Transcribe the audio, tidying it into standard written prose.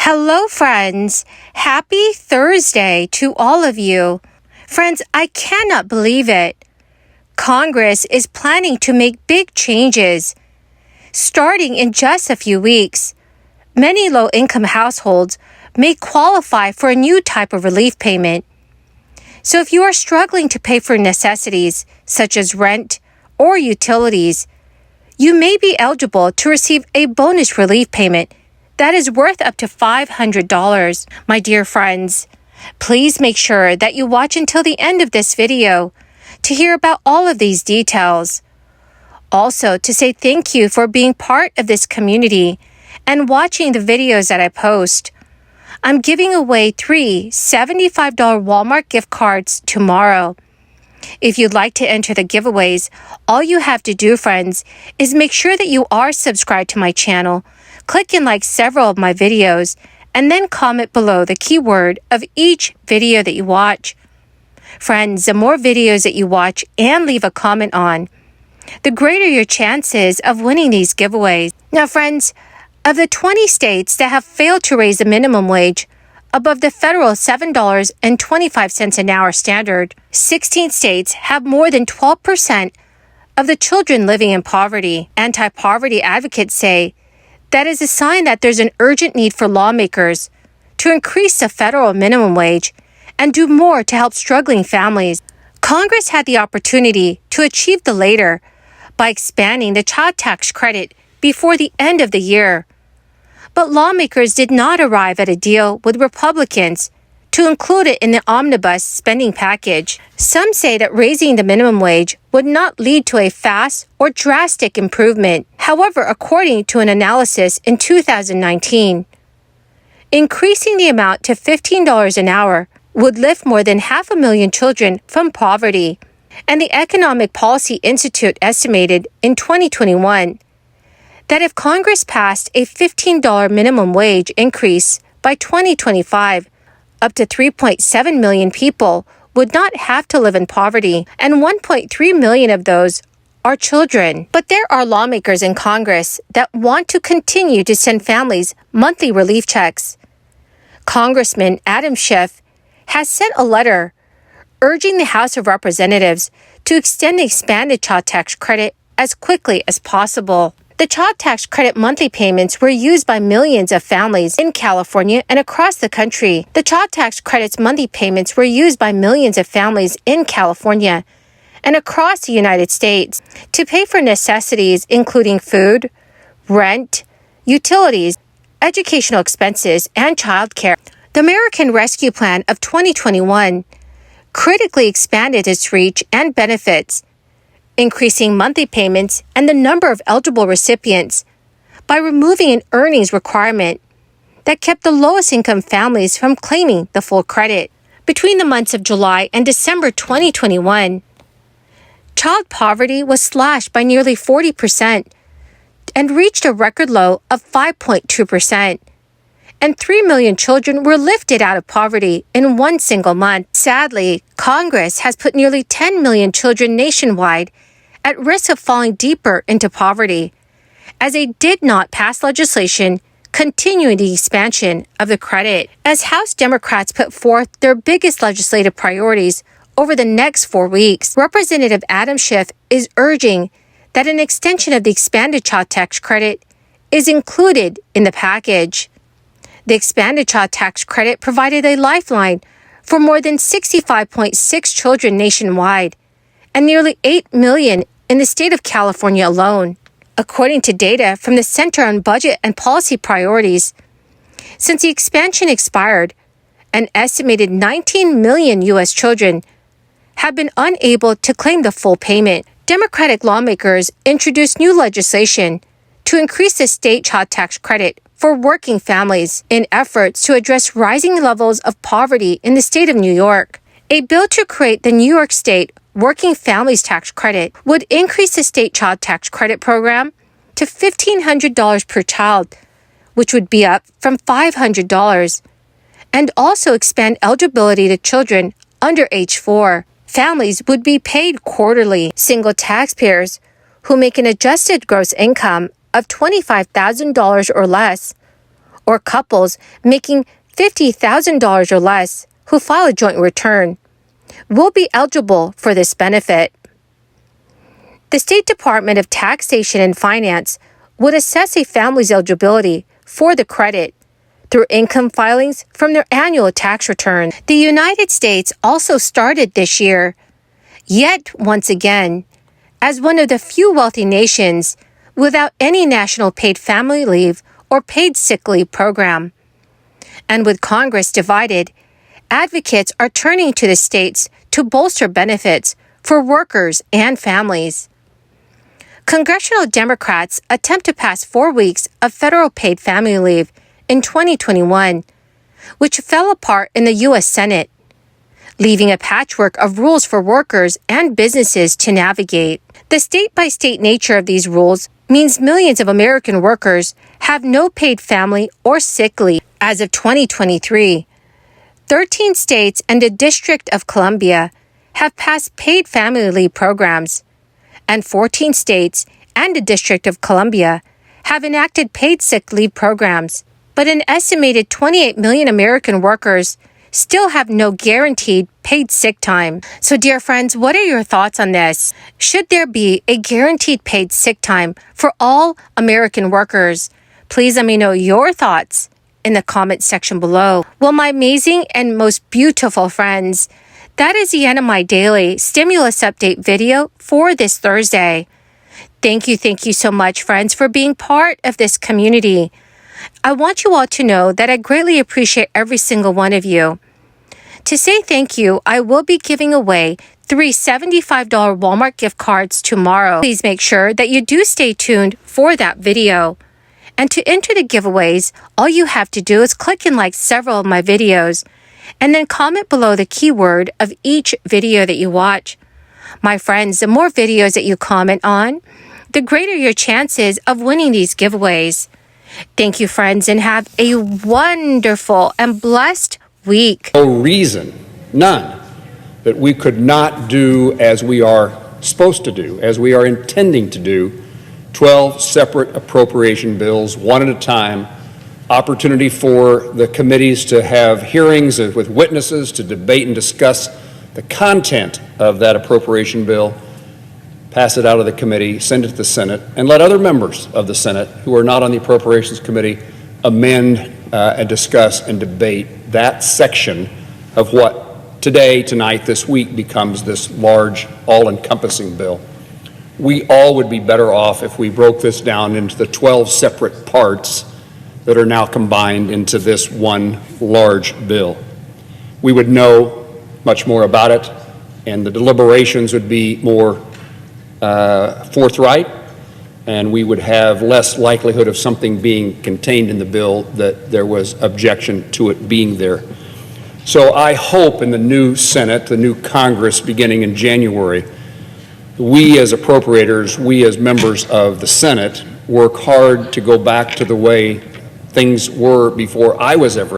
Hello, friends. Happy Thursday to all of you. Friends, I cannot believe it. Congress is planning to make big changes. Starting in just a few weeks, many low-income households may qualify for a new type of relief payment. So if you are struggling to pay for necessities such as rent or utilities, you may be eligible to receive a bonus relief payment that is worth up to $500. My dear friends, please make sure that you watch until the end of this video to hear about all of these details. Also, to say thank you for being part of this community and watching the videos that I post. I'm giving away 3 $75 Walmart gift cards tomorrow. If you'd like to enter the giveaways, all you have to do, friends, is make sure that you are subscribed to my channel, click and like several of my videos, and then comment below the keyword of each video that you watch. Friends, the more videos that you watch and leave a comment on, the greater your chances of winning these giveaways. Now, friends, of the 20 states that have failed to raise the minimum wage above the federal $7.25 an hour standard, 16 states have more than 12% of the children living in poverty. Anti-poverty advocates say that is a sign that there's an urgent need for lawmakers to increase the federal minimum wage and do more to help struggling families. Congress had the opportunity to achieve the latter by expanding the child tax credit before the end of the year. But lawmakers did not arrive at a deal with Republicans to include it in the omnibus spending package. Some say that raising the minimum wage would not lead to a fast or drastic improvement. However, according to an analysis in 2019, increasing the amount to $15 an hour would lift more than 500,000 children from poverty. And the Economic Policy Institute estimated in 2021 that if Congress passed a $15 minimum wage increase by 2025, up to 3.7 million people would not have to live in poverty, and 1.3 million of those are children. But there are lawmakers in Congress that want to continue to send families monthly relief checks. Congressman Adam Schiff has sent a letter urging the House of Representatives to extend the expanded child tax credit as quickly as possible. The child tax credit monthly payments were used by millions of families in California and across the country. The child tax credit's monthly payments were used by millions of families in California and across the United States to pay for necessities including food, rent, utilities, educational expenses, and childcare. The American Rescue Plan of 2021 critically expanded its reach and benefits, increasing monthly payments and the number of eligible recipients by removing an earnings requirement that kept the lowest income families from claiming the full credit. Between the months of July and December 2021, child poverty was slashed by nearly 40% and reached a record low of 5.2%. And 3 million children were lifted out of poverty in one single month. Sadly, Congress has put nearly 10 million children nationwide at risk of falling deeper into poverty, as they did not pass legislation continuing the expansion of the credit. As House Democrats put forth their biggest legislative priorities over the next 4 weeks, Representative Adam Schiff is urging that an extension of the expanded child tax credit is included in the package. The expanded child tax credit provided a lifeline for more than 65.6 children nationwide and nearly 8 million in the state of California alone. According to data from the Center on Budget and Policy Priorities, since the expansion expired, an estimated 19 million U.S. children have been unable to claim the full payment. Democratic lawmakers introduced new legislation to increase the state child tax credit for working families in efforts to address rising levels of poverty in the state of New York. A bill to create the New York State Working Families Tax Credit would increase the state child tax credit program to $1,500 per child, which would be up from $500, and also expand eligibility to children under age 4. Families would be paid quarterly. Single taxpayers who make an adjusted gross income of $25,000 or less, or couples making $50,000 or less who file a joint return will be eligible for this benefit. The State Department of Taxation and Finance would assess a family's eligibility for the credit through income filings from their annual tax return. The United States also started this year, yet once again, as one of the few wealthy nations without any national paid family leave or paid sick leave program. And with Congress divided, advocates are turning to the states to bolster benefits for workers and families. Congressional Democrats attempt to pass 4 weeks of federal paid family leave in 2021, which fell apart in the U.S. Senate, leaving a patchwork of rules for workers and businesses to navigate. The state-by-state nature of these rules means millions of American workers have no paid family or sick leave. As of 2023, 13 states and the District of Columbia have passed paid family leave programs, and 14 states and the District of Columbia have enacted paid sick leave programs. But an estimated 28 million American workers still have no guaranteed paid sick time. So dear friends, what are your thoughts on this? Should there be a guaranteed paid sick time for all American workers? Please let me know your thoughts in the comment section below. Well, my amazing and most beautiful friends, that is the end of my daily stimulus update video for this Thursday. Thank you so much, friends, for being part of this community. I want you all to know that I greatly appreciate every single one of you. To say thank you, I will be giving away 3 $75 Walmart gift cards tomorrow. Please make sure that you do stay tuned for that video. And to enter the giveaways, all you have to do is click and like several of my videos, and then comment below the keyword of each video that you watch. My friends, the more videos that you comment on, the greater your chances of winning these giveaways. Thank you, friends, and have a wonderful and blessed week. No reason, none, that we could not do as we are supposed to do, as we are intending to do, 12 separate appropriation bills, one at a time, opportunity for the committees to have hearings with witnesses, to debate and discuss the content of that appropriation bill, pass it out of the committee, send it to the Senate, and let other members of the Senate who are not on the Appropriations Committee amend and discuss and debate that section of what today, tonight, this week becomes this large, all-encompassing bill. We all would be better off if we broke this down into the 12 separate parts that are now combined into this one large bill. We would know much more about it, and the deliberations would be more forthright, and we would have less likelihood of something being contained in the bill that there was objection to it being there. So I hope in the new Senate, the new Congress beginning in January, we as appropriators, we as members of the Senate, work hard to go back to the way things were before I was ever